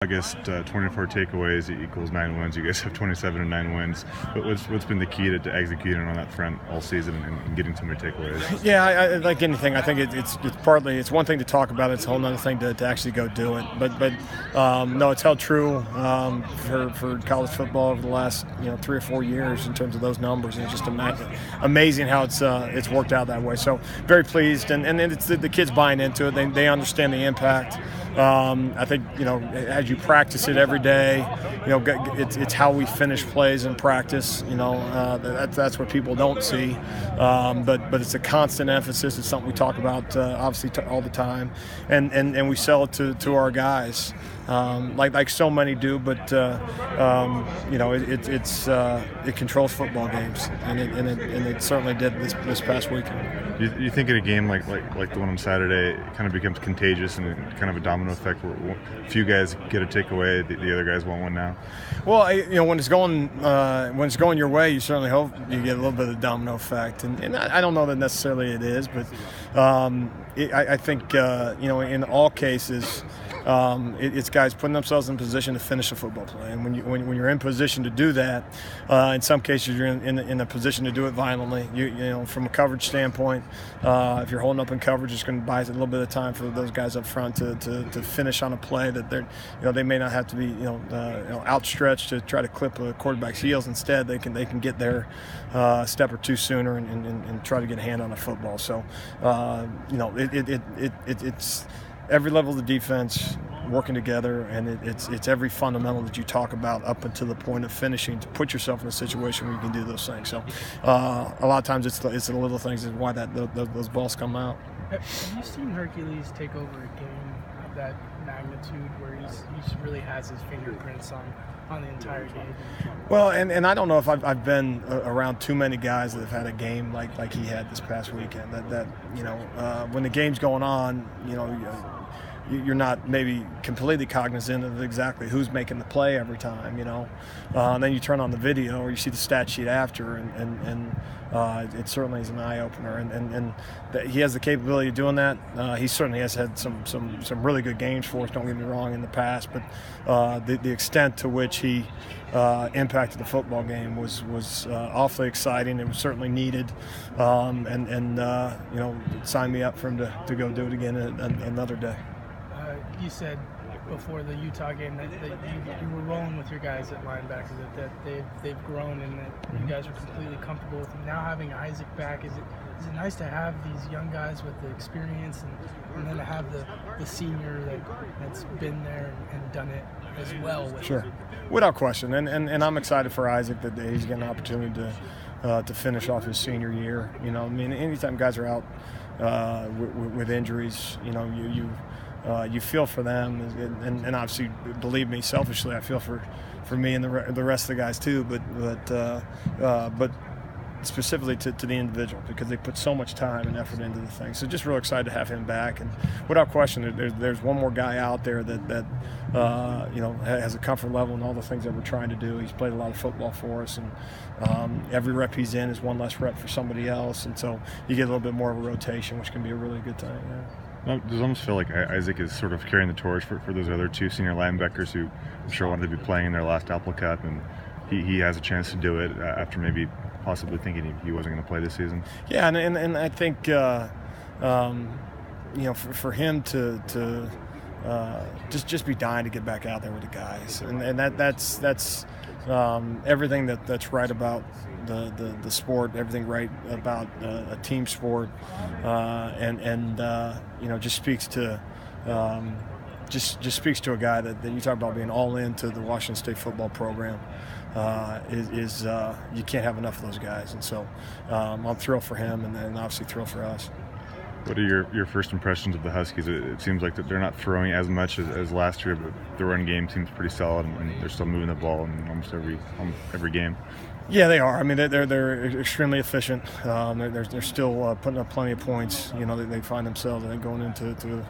August, 24 takeaways equals 9 wins. You guys have 27 and 9 wins. But what's been the key to executing on that front all season and getting so many takeaways? Yeah, I like anything. I think it's partly it's one thing to talk about. It's a whole other thing to actually go do it. But no, it's held true for college football over the last 3 or 4 years in terms of those numbers. And it's just amazing how it's worked out that way. So very pleased, and it's the kids buying into it. They understand the impact. I think as you practice it every day, it's how we finish plays in practice. That's what people don't see, but it's a constant emphasis. It's something we talk about obviously all the time, and we sell it to our guys. Like so many do, but it controls football games, and it certainly did this past weekend. You think in a game like the one on Saturday, it kind of becomes contagious and kind of a domino effect where a few guys get a takeaway, the other guys want one now? Well, when it's going your way, you certainly hope you get a little bit of the domino effect, and I don't know that necessarily it is, but I think in all cases. It's guys putting themselves in position to finish a football play, and when you're in position to do that, in some cases you're in a position to do it violently. From a coverage standpoint, if you're holding up in coverage, it's going to buy a little bit of time for those guys up front to finish on a play that they may not have to be outstretched to try to clip a quarterback's heels. Instead, they can get there a step or two sooner and try to get a hand on a football. So it's every level of the defense working together, and it's every fundamental that you talk about up until the point of finishing to put yourself in a situation where you can do those things. So a lot of times it's the little things is why those balls come out. Have you seen Hercules take over a game of that magnitude where he really has his fingerprints on the entire game? Well, and I don't know if I've been around too many guys that have had a game like he had this past weekend. That when the game's going on, you're not maybe completely cognizant of exactly who's making the play every time, and then you turn on the video or you see the stat sheet after, and it certainly is an eye-opener, and he has the capability of doing that. He certainly has had some really good games for us, don't get me wrong, in the past, but the extent to which he impacted the football game was awfully exciting. It was certainly needed, and sign me up for him to go do it again another day. You said before the Utah game that you were rolling with your guys at linebacker, that they've grown and that you guys are completely comfortable with them. Now having Isaac back, is it nice to have these young guys with the experience and then to have the senior that's been there and done it as well? Sure, without question, and I'm excited for Isaac that he's getting an opportunity to finish off his senior year. Anytime guys are out with injuries, you feel for them, and obviously, believe me, selfishly, I feel for me and the rest of the guys too. But specifically to the individual, because they put so much time and effort into the thing. So just real excited to have him back, and without question, there's one more guy out there that has a comfort level in all the things that we're trying to do. He's played a lot of football for us, and every rep he's in is one less rep for somebody else, and so you get a little bit more of a rotation, which can be a really good thing. Yeah. Does it almost feel like Isaac is sort of carrying the torch for those other two senior linebackers who I'm sure wanted to be playing in their last Apple Cup, and he has a chance to do it after maybe possibly thinking he wasn't going to play this season? Yeah, and I think for him to just be dying to get back out there with the guys, and that's everything that's right about the sport, everything right about a team sport, and just speaks to just speaks to a guy that you talk about being all into the Washington State football program. You can't have enough of those guys, and so I'm thrilled for him, and obviously thrilled for us. What are your first impressions of the Huskies? It seems like that they're not throwing as much as last year, but the run game seems pretty solid, and they're still moving the ball in almost every game. Yeah, they are. I mean, they're extremely efficient. They're still putting up plenty of points. They find themselves, I think, going into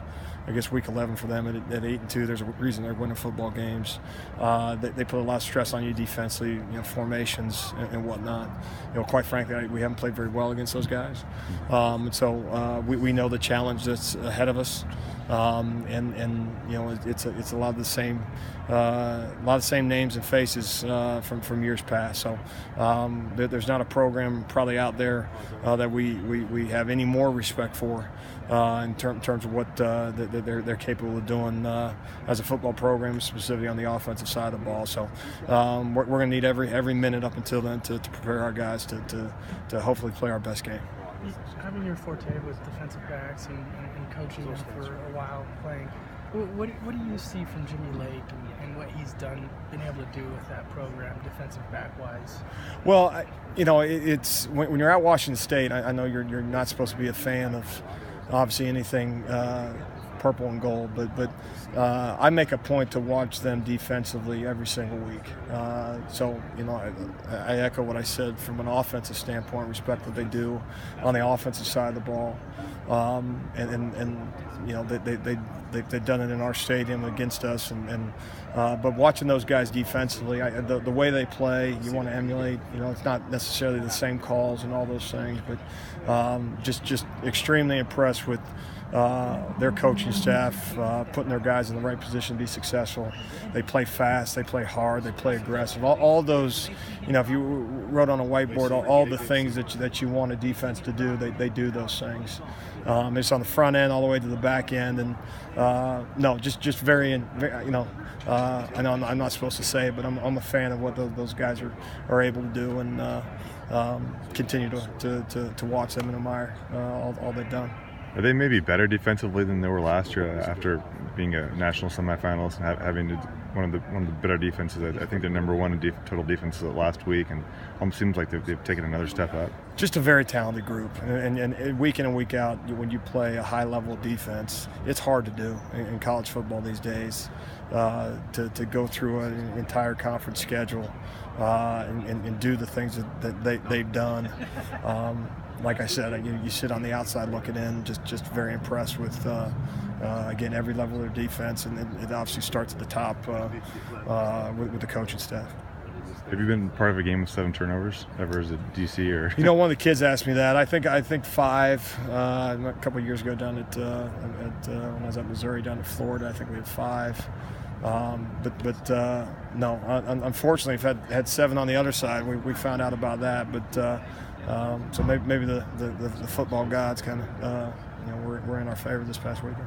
I guess week 11 for them at 8-2. There's a reason they're winning football games. They put a lot of stress on you defensively, formations and whatnot. Quite frankly, we haven't played very well against those guys, and so we know the challenge that's ahead of us. and you know, it's a lot of the same names and faces from years past. So there's not a program probably out there that we have any more respect for in terms of what they're capable of doing as a football program, specifically on the offensive side of the ball. So we're going to need every minute up until then to prepare our guys to hopefully play our best game. Having your forte with defensive backs and coaching them for a while, playing, what do you see from Jimmy Lake and what he's been able to do with that program, defensive back-wise? Well, you know, it's when you're at Washington State, I know you're not supposed to be a fan of obviously anything purple and gold, but I make a point to watch them defensively every single week. So, you know, I echo what I said from an offensive standpoint, respect what they do on the offensive side of the ball. And you know, they've done it in our stadium against us. But watching those guys defensively, the way they play, you want to emulate. You know, it's not necessarily the same calls and all those things, but just extremely impressed with their coaching staff, putting their guys in the right position to be successful. They play fast, they play hard, they play aggressive. All those, you know, if you wrote on a whiteboard all the things that you want a defense to do, they do those things. It's on the front end all the way to the back end, and no, just very, you know. I know I'm not supposed to say it, but I'm a fan of what those guys are able to do, and continue to watch them and admire all they've done. Are they maybe better defensively than they were last year after being a national semifinalist and having one of the better defenses? I think they're number one in total defenses last week, and almost seems like they've taken another step up. Just a very talented group, and week in and week out, when you play a high level of defense, it's hard to do in college football these days. To go through an entire conference schedule and do the things that they've done. Like I said, you sit on the outside looking in, just very impressed with, again, every level of their defense, and it obviously starts at the top with the coaching staff. Have you been part of a game with 7 turnovers ever as a DC? Or you know, one of the kids asked me that. I think 5. A couple of years ago down at when I was at Missouri, down to Florida, I think we had 5. No, unfortunately, I've had 7 on the other side. We found out about that, but so maybe the football gods kind of were in our favor this past weekend.